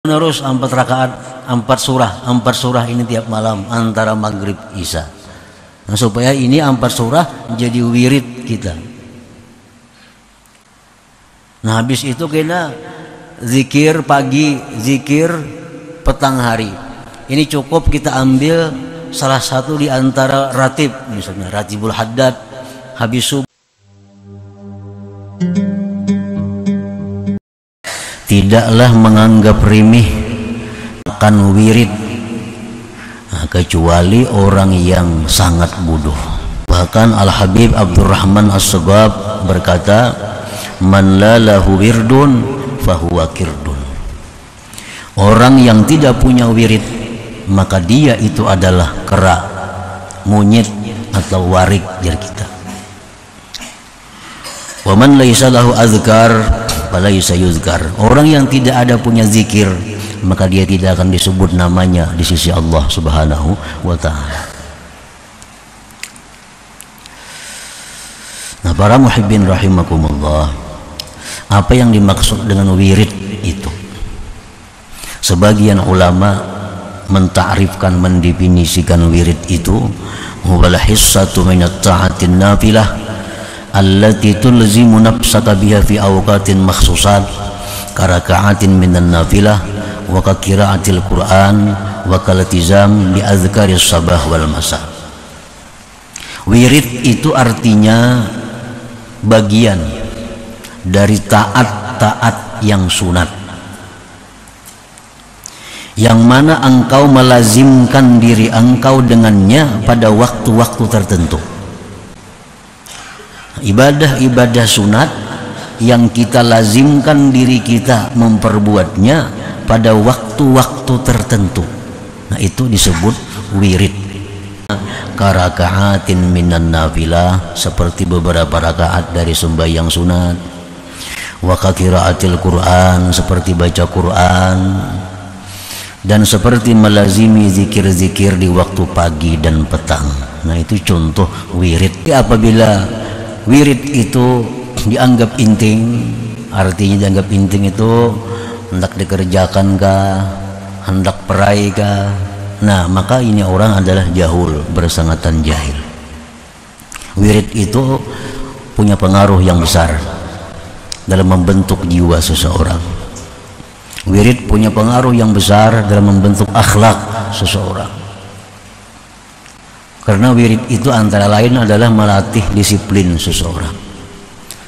Menerus 4 rakaat, 4 surah ini tiap malam antara maghrib isya. Nah, supaya ini 4 surah jadi wirid kita. Nah, habis itu kena zikir pagi, zikir petang hari. Ini cukup kita ambil salah satu di antara ratib, misalnya ratibul haddad habis subuh. Tidaklah menganggap remeh akan wirid, kecuali orang yang sangat bodoh. Bahkan Al-Habib Abdurrahman As-Sagab berkata, man la lahu wirdun fahuwa kirdun. Orang yang tidak punya wirid, maka dia itu adalah kera, monyet atau warik dari kita. Wa man laisa lahu azkar falaysa yuzkar. Orang yang tidak ada punya zikir, maka dia tidak akan disebut namanya di sisi Allah Subhanahu wa taala. Nah, para muhibbin rahimakumullah, apa yang dimaksud dengan wirid itu? Sebagian ulama mentakrifkan, mendefinisikan wirid itu huwal hissatu minat ta'atin nafilah allati tulzimu nafsaka biha fi awqatin makhsusat karaka'atin minan nafilah wa qira'atil Qur'an wa kalatizam bi azkaris sabah wal masa. Wirid itu artinya bagian dari taat-taat yang sunat, yang mana engkau melazimkan diri engkau dengannya pada waktu-waktu tertentu. Ibadah-ibadah sunat yang kita lazimkan diri kita memperbuatnya pada waktu-waktu tertentu. Nah, itu disebut wirid. Karaka'atin minan nafilah, seperti beberapa rakaat dari sembahyang sunat. Wa qiraatil Qur'an, seperti baca Quran. Dan seperti melazimi zikir-zikir di waktu pagi dan petang. Nah, itu contoh wirid. Apabila wirid itu dianggap inting, artinya dianggap inting itu hendak dikerjakan kah, hendak perai kah, nah maka ini orang adalah jahul, bersangatan jahil. Wirid itu punya pengaruh yang besar dalam membentuk jiwa seseorang. Wirid punya pengaruh yang besar dalam membentuk akhlak seseorang. Karena wirid itu antara lain adalah melatih disiplin seseorang.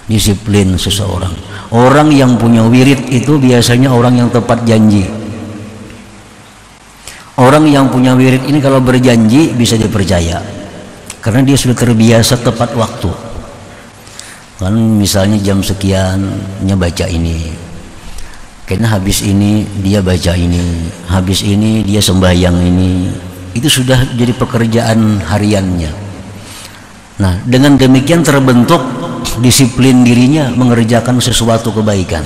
Disiplin seseorang. Orang yang punya wirid itu biasanya orang yang tepat janji. Orang yang punya wirid ini kalau berjanji bisa dipercaya, karena dia sudah terbiasa tepat waktu. Kan misalnya jam sekiannya baca ini, karena habis ini dia baca ini, habis ini dia sembahyang ini. Itu sudah jadi pekerjaan hariannya. Nah, dengan demikian terbentuk disiplin dirinya mengerjakan sesuatu kebaikan.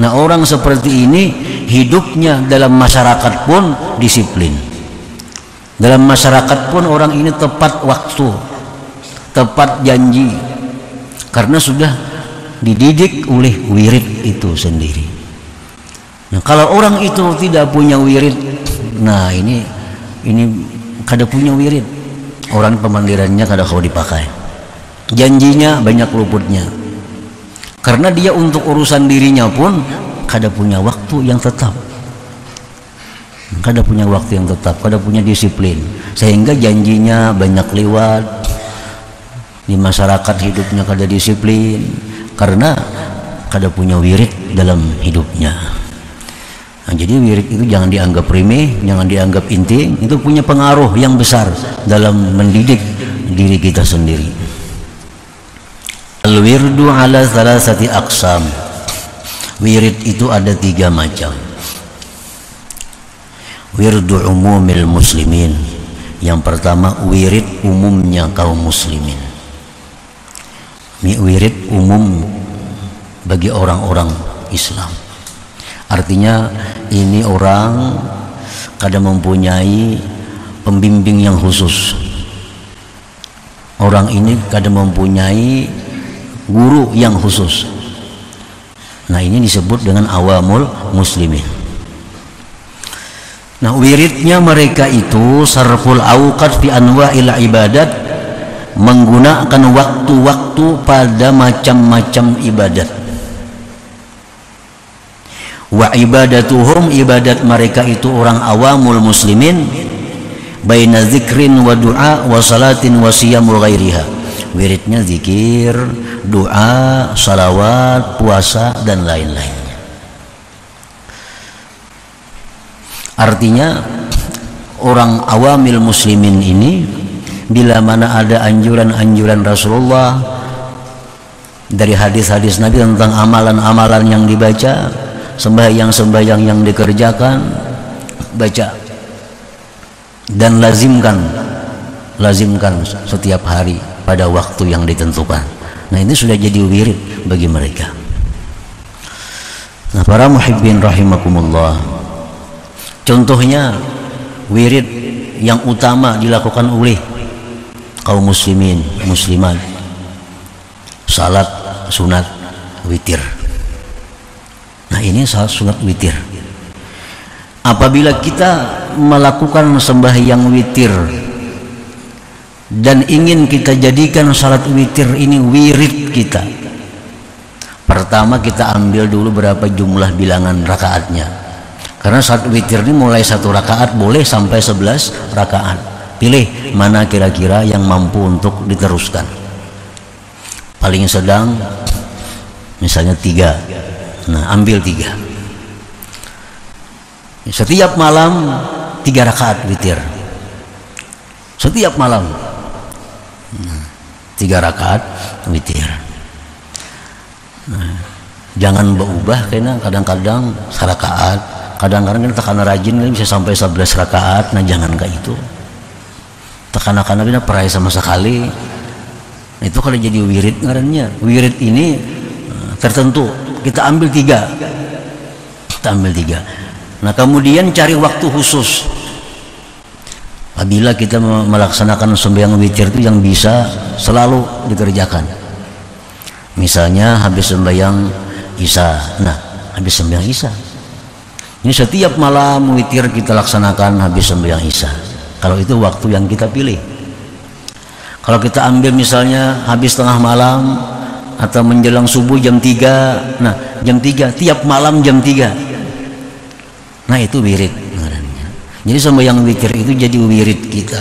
Nah, orang seperti ini hidupnya dalam masyarakat pun disiplin. Dalam masyarakat pun orang ini tepat waktu, tepat janji, karena sudah dididik oleh wirid itu sendiri. Nah, kalau orang itu tidak punya wirid, nah ini kada punya wirid, orang pemandirannya kada kau dipakai, janjinya banyak luputnya, karena dia untuk urusan dirinya pun kada punya waktu yang tetap, kada punya waktu yang tetap, kada punya disiplin, sehingga janjinya banyak lewat. Di masyarakat hidupnya kada disiplin karena kada punya wirid dalam hidupnya. Nah, jadi wirid itu jangan dianggap remeh, jangan dianggap inting. Itu punya pengaruh yang besar dalam mendidik diri kita sendiri. Al-wirdu ala thalathati aqsam. Wirid itu ada 3 macam. Wirdu umumil muslimin. Yang pertama, wirid umumnya kaum muslimin. Wirid umum bagi orang-orang Islam. Artinya ini orang kadang mempunyai pembimbing yang khusus. Orang ini kadang mempunyai guru yang khusus. Nah, ini disebut dengan awamul muslimin. Nah, wiridnya mereka itu sarful awqat fi anwa'il ibadat, menggunakan waktu-waktu pada macam-macam ibadat. Wa ibadatuhum, ibadat mereka itu orang awamul muslimin, baina zikrin wa du'a wa salatin wa siyam wa ghairiha. Wiridnya zikir, doa, salawat, puasa dan lain-lainnya. Artinya orang awamil muslimin ini bila mana ada anjuran-anjuran Rasulullah dari hadis-hadis Nabi tentang amalan-amalan yang dibaca, sembahyang-sembahyang yang dikerjakan, baca dan lazimkan setiap hari pada waktu yang ditentukan. Nah, ini sudah jadi wirid bagi mereka. Nah, para muhibbin rahimakumullah, contohnya wirid yang utama dilakukan oleh kaum muslimin muslimat, salat sunat witir. Nah, ini salat sunat witir. Apabila kita melakukan sembahyang witir dan ingin kita jadikan salat witir ini wirid kita, pertama kita ambil dulu berapa jumlah bilangan rakaatnya. Karena salat witir ini mulai 1 rakaat boleh sampai 11 rakaat. Pilih mana kira-kira yang mampu untuk diteruskan. Paling sedang misalnya 3. Nah, ambil 3. Setiap malam 3 rakaat witir. Setiap malam 3 rakaat witir. Nah, jangan berubah, karena kadang-kadang serakaat, kadang-kadang kita karena rajin bisa sampai 11 rakaat. Nah, jangan kayak itu. Tekan-tekan kita perai sama sekali. Itu kalau jadi wirid ngarannya. Wirid ini tertentu. Kita ambil 3. Kita ambil 3. Nah, kemudian cari waktu khusus. Apabila kita melaksanakan sembahyang witir itu yang bisa selalu dikerjakan. Misalnya habis sembahyang Isya. Nah, habis sembahyang Isya. Ini setiap malam witir kita laksanakan habis sembahyang Isya. Kalau itu waktu yang kita pilih. Kalau kita ambil misalnya habis tengah malam atau menjelang subuh jam 3. Nah, jam 3, tiap malam jam 3. Nah, itu wirid. Jadi sembahyang witir itu jadi wirid kita.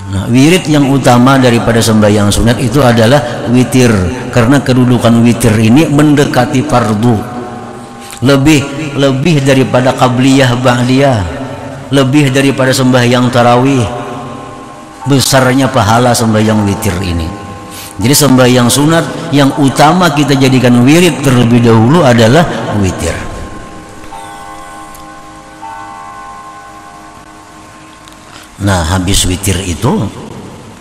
Nah, wirid yang utama daripada sembahyang sunat itu adalah witir, karena kedudukan witir ini mendekati fardu. Lebih daripada qabliyah ba'diyah, lebih daripada sembahyang tarawih. Besarnya pahala sembahyang witir ini. Jadi sembahyang sunat yang utama kita jadikan wirid terlebih dahulu adalah witir. Nah, habis witir itu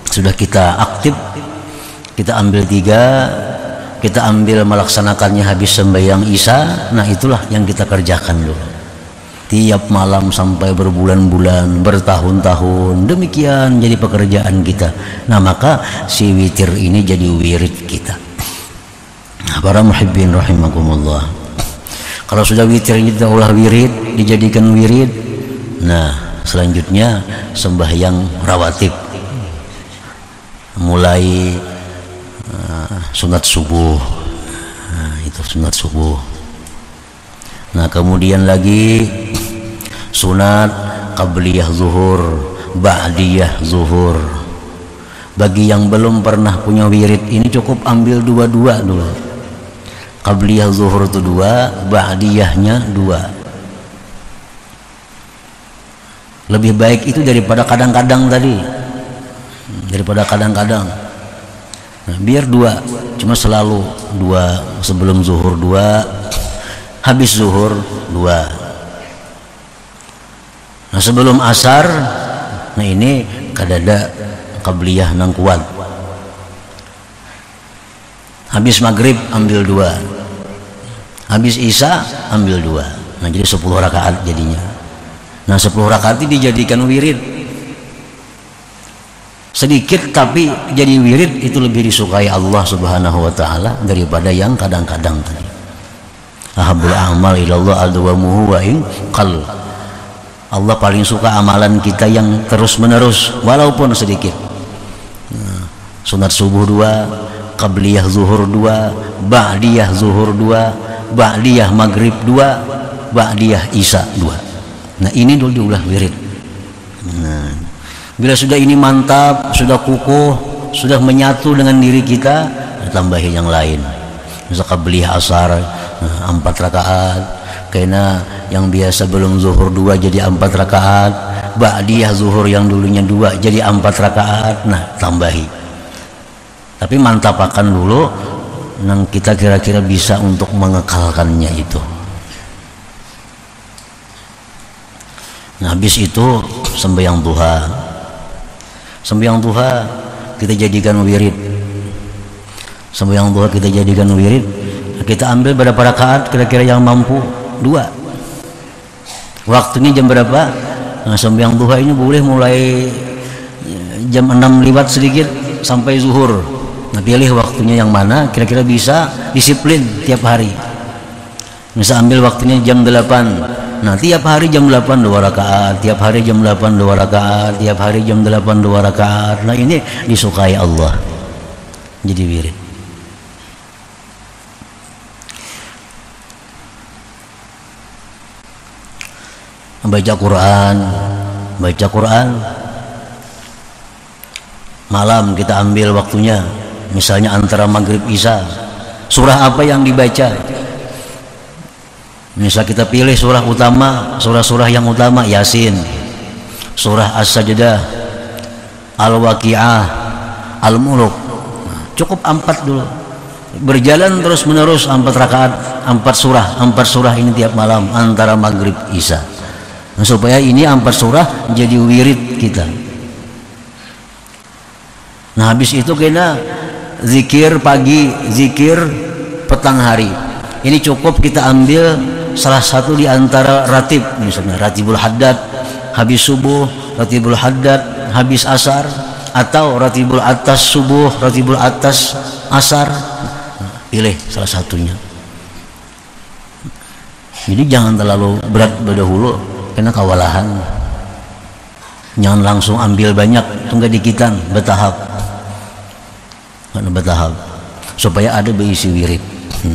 sudah kita aktif, kita ambil 3, kita ambil melaksanakannya habis sembahyang Isya. Nah, itulah yang kita kerjakan dulu tiap malam sampai berbulan-bulan, bertahun-tahun. Demikian jadi pekerjaan kita. Nah, maka si witir ini jadi wirid kita. Nah, para muhibbin rahimakumullah, kalau sudah witir ini kita olah wirid, dijadikan wirid. Nah, selanjutnya sembahyang rawatib, mulai sunat subuh. Nah, itu sunat subuh. Nah, kemudian lagi sunat qabliyah zuhur, ba'diyah zuhur. Bagi yang belum pernah punya wirid ini cukup ambil 2 dulu. Qabliyah zuhur itu 2, ba'diyahnya 2. Lebih baik itu daripada kadang-kadang tadi, daripada kadang-kadang. Nah, biar 2, cuma selalu 2, sebelum zuhur 2, habis zuhur 2. Nah, sebelum asar, nah ini kadada qabliyah nang kuat. Habis maghrib ambil 2, habis isya ambil 2. Nah, jadi 10 rakaat jadinya. Nah, 10 rakaat ini dijadikan wirid. Sedikit tapi jadi wirid, itu lebih disukai Allah Subhanahu wa taala daripada yang kadang-kadang tadi. Ahabul a'mal ilallah adwamuhu wa in qall. Allah paling suka amalan kita yang terus menerus walaupun sedikit. Sunat subuh 2, qabliyah zuhur 2, ba'diyah zuhur 2, ba'diyah maghrib 2, ba'diyah isya 2. Nah ini dulu diulah wirid. Bila sudah ini mantap, sudah kukuh, sudah menyatu dengan diri kita, tambahin yang lain. Misal qabliyah asar 4 rakaat, karena yang biasa belum zuhur 2 jadi 4 rakaat, ba'diyah zuhur yang dulunya 2 jadi 4 rakaat. Nah tambahi, tapi mantapakan dulu yang kita kira-kira bisa untuk mengekalkannya itu. Nah habis itu sembahyang duha. Sembahyang duha kita jadikan wirid. Sembahyang duha kita jadikan wirid. Kita ambil berapa rakaat kira-kira yang mampu? 2. Waktunya jam berapa? Nah, sembahyang duha ini boleh mulai jam 6 lewat sedikit sampai zuhur. Nah pilih waktunya yang mana kira-kira bisa disiplin tiap hari. Misal ambil waktunya jam 8. Nah tiap hari jam 8 2 rakaat, tiap hari jam 8 2 rakaat, tiap hari jam 8 2 rakaat. Nah ini disukai Allah, jadi wirid. Baca Quran malam kita ambil waktunya, misalnya antara maghrib isya. Surah apa yang dibaca? Misal kita pilih surah utama, surah-surah yang utama Yasin, surah As-Sajdah, Al-Waqi'ah, Al-Muluk. Cukup 4 dulu. Berjalan terus menerus 4 rakaat, 4 surah ini tiap malam antara maghrib isya. Nah, supaya ini 4 surah jadi wirid kita. Nah habis itu kena zikir pagi, zikir petang hari. Ini cukup kita ambil salah satu di antara ratib, misalnya ratibul haddad habis subuh, ratibul haddad habis asar, atau ratibul atas subuh, ratibul atas asar. Pilih salah satunya. Jadi jangan terlalu berat berdahulu, karena kewalahan. Jangan langsung ambil banyak, tunggu dikitan, bertahap. Karena bertahap supaya ada berisi wirid.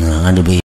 Nah, ada berisi